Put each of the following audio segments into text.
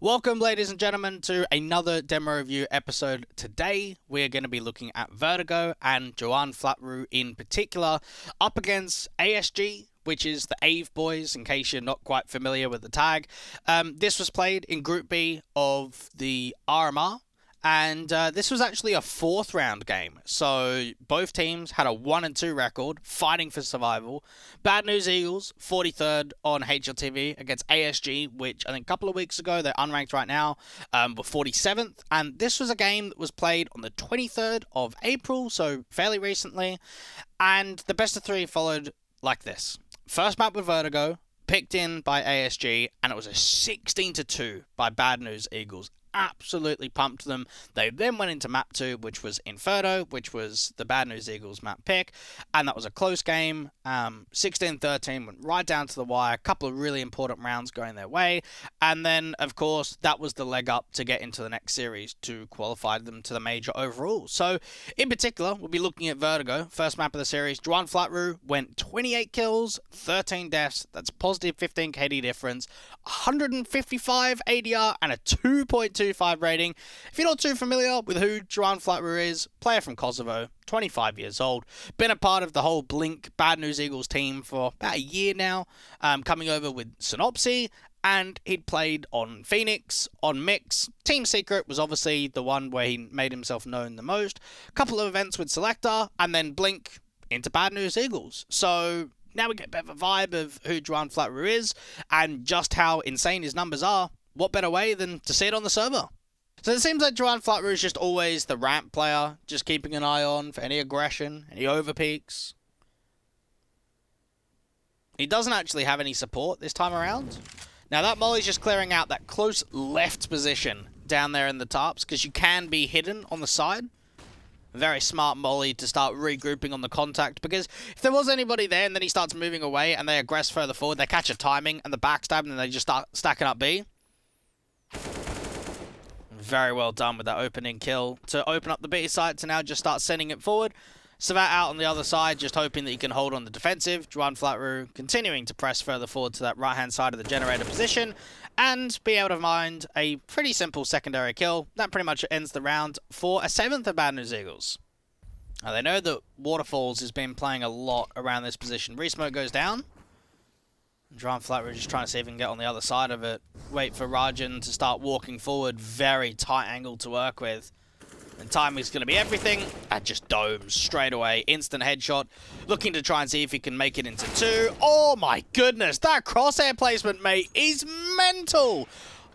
Welcome, ladies and gentlemen, to another demo review episode. Today, we're going to be looking at Vertigo and juanflatroo in particular, up against ASG, which is the AVE boys, in case you're not quite familiar with the tag. This was played in Group B of the RMR, and this was actually a fourth round game. So both teams had a 1-2 record, fighting for survival. Bad News Eagles, 43rd on HLTV against ASG, which I think a couple of weeks ago, they're unranked right now, were 47th. And this was a game that was played on the 23rd of April, so fairly recently. And the best of three followed like this. First map with Vertigo, picked in by ASG, and it was a 16-2 by Bad News Eagles. Absolutely pumped them. They then went into map 2, which was Inferno, which was the Bad News Eagles map pick, and that was a close game. 16-13 went right down to the wire. A couple of really important rounds going their way, and then of course that was the leg up to get into the next series to qualify them to the major overall. So in particular, we'll be looking at Vertigo, first map of the series. juanflatroo went 28 kills, 13 deaths. That's positive 15 KD difference, 155 ADR, and a 2.25 rating. If you're not too familiar with who juanflatroo is, player from Kosovo, 25 years old, been a part of the whole Blink Bad News Eagles team for about a year now, coming over with Synopsy, and he'd played on Phoenix, on Mix. Team Secret was obviously the one where he made himself known the most. A couple of events with Selector, and then Blink into Bad News Eagles. So now we get a bit of a vibe of who juanflatroo is, and just how insane his numbers are. What better way than to see it on the server? So it seems like juanflatroo is just always the ramp player, just keeping an eye on for any aggression, any overpeaks. He doesn't actually have any support this time around. Now that Molly's just clearing out that close left position down there in the tops, because you can be hidden on the side. Very smart Molly to start regrouping on the contact, because if there was anybody there and then he starts moving away and they aggress further forward, they catch a timing and the backstab and then they just start stacking up B. Very well done with that opening kill to open up the B site to now just start sending it forward. Savat out on the other side, just hoping that he can hold on the defensive. juanflatroo continuing to press further forward to that right-hand side of the generator position and be able to find a pretty simple secondary kill. That pretty much ends the round for a 7th of Bad News Eagles. Now they know that Waterfalls has been playing a lot around this position. Resmoke goes down. juanflatroo just trying to see if he can get on the other side of it. Wait for Rajan to start walking forward. Very tight angle to work with. And timing's going to be everything. And just domes straight away. Instant headshot. Looking to try and see if he can make it into 2. Oh my goodness. That crosshair placement, mate, is mental.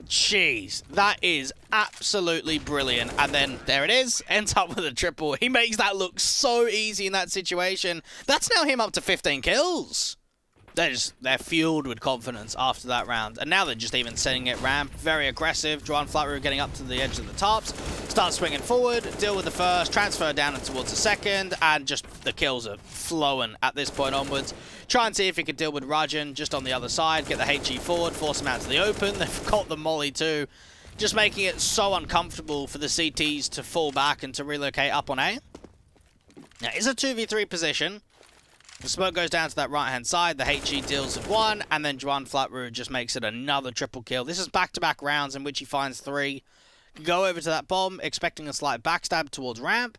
Jeez. That is absolutely brilliant. And then there it is. Ends up with a triple. He makes that look so easy in that situation. That's now him up to 15 kills. They're fueled with confidence after that round. And now they're just even setting it ramp. Very aggressive. juanflatroo getting up to the edge of the tops. Start swinging forward. Deal with the first. Transfer down and towards the second. And just the kills are flowing at this point onwards. Try and see if he can deal with Rajan just on the other side. Get the HE forward. Force him out to the open. They've got the molly too. Just making it so uncomfortable for the CTs to fall back and to relocate up on A. Now, it's a 2v3 position. The smoke goes down to that right-hand side. The HE deals with 1, and then juanflatroo just makes it another triple kill. This is back-to-back rounds in which he finds 3. Go over to that bomb, expecting a slight backstab towards ramp.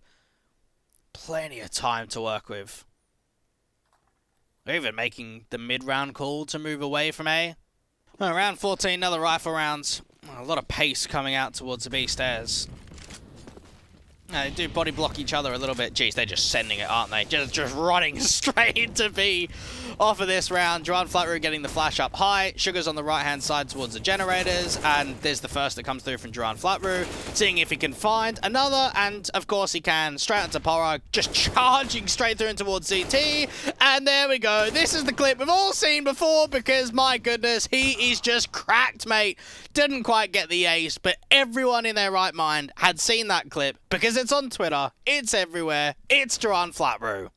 Plenty of time to work with. They're even making the mid-round call to move away from A. Well, round 14, another rifle rounds. A lot of pace coming out towards the B stairs. They do body block each other a little bit. Jeez, they're just sending it, aren't they? Just running straight into B off of this round. juanflatroo getting the flash up high. Sugar's on the right-hand side towards the generators. And there's the first that comes through from juanflatroo. Seeing if he can find another. And, of course, he can. Straight into Poro. Just charging straight through and towards CT. And there we go. This is the clip we've all seen before because, my goodness, he is just cracked, mate. Didn't quite get the ace, but everyone in their right mind had seen that clip because it's on Twitter, it's everywhere, it's juanflatroo.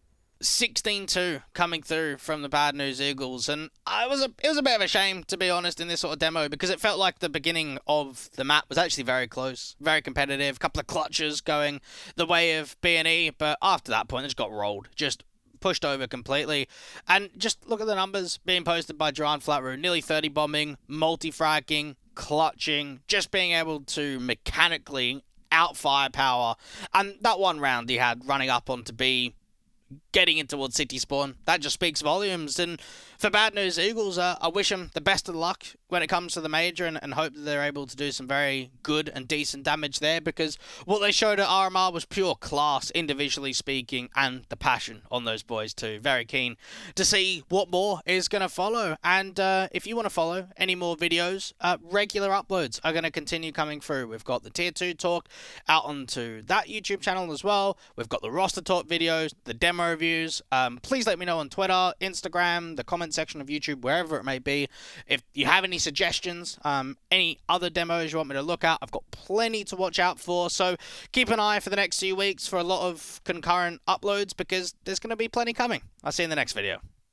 16-2 coming through from the Bad News Eagles, and it was a bit of a shame, to be honest, in this sort of demo, because it felt like the beginning of the map was actually very close, very competitive, a couple of clutches going the way of B&E, but after that point, it just got rolled, just pushed over completely. And just look at the numbers being posted by juanflatroo, nearly 30 bombing, multi-fragging, clutching, just being able to mechanically out firepower. And that one round he had running up onto B, getting in towards City Spawn, that just speaks volumes. And for Bad News Eagles, I wish them the best of luck when it comes to the Major, and hope that they're able to do some very good and decent damage there, because what they showed at RMR was pure class, individually speaking, and the passion on those boys too. Very keen to see what more is going to follow. And if you want to follow any more videos, regular uploads are going to continue coming through. We've got the Tier 2 talk out onto that YouTube channel as well. We've got the roster talk videos, the demo reviews. Please let me know on Twitter, Instagram, the comment section of YouTube, wherever it may be, if you have any suggestions, any other demos you want me to look at. I've got plenty to watch out for, so keep an eye for the next few weeks for a lot of concurrent uploads, because there's going to be plenty coming. I'll see you in the next video.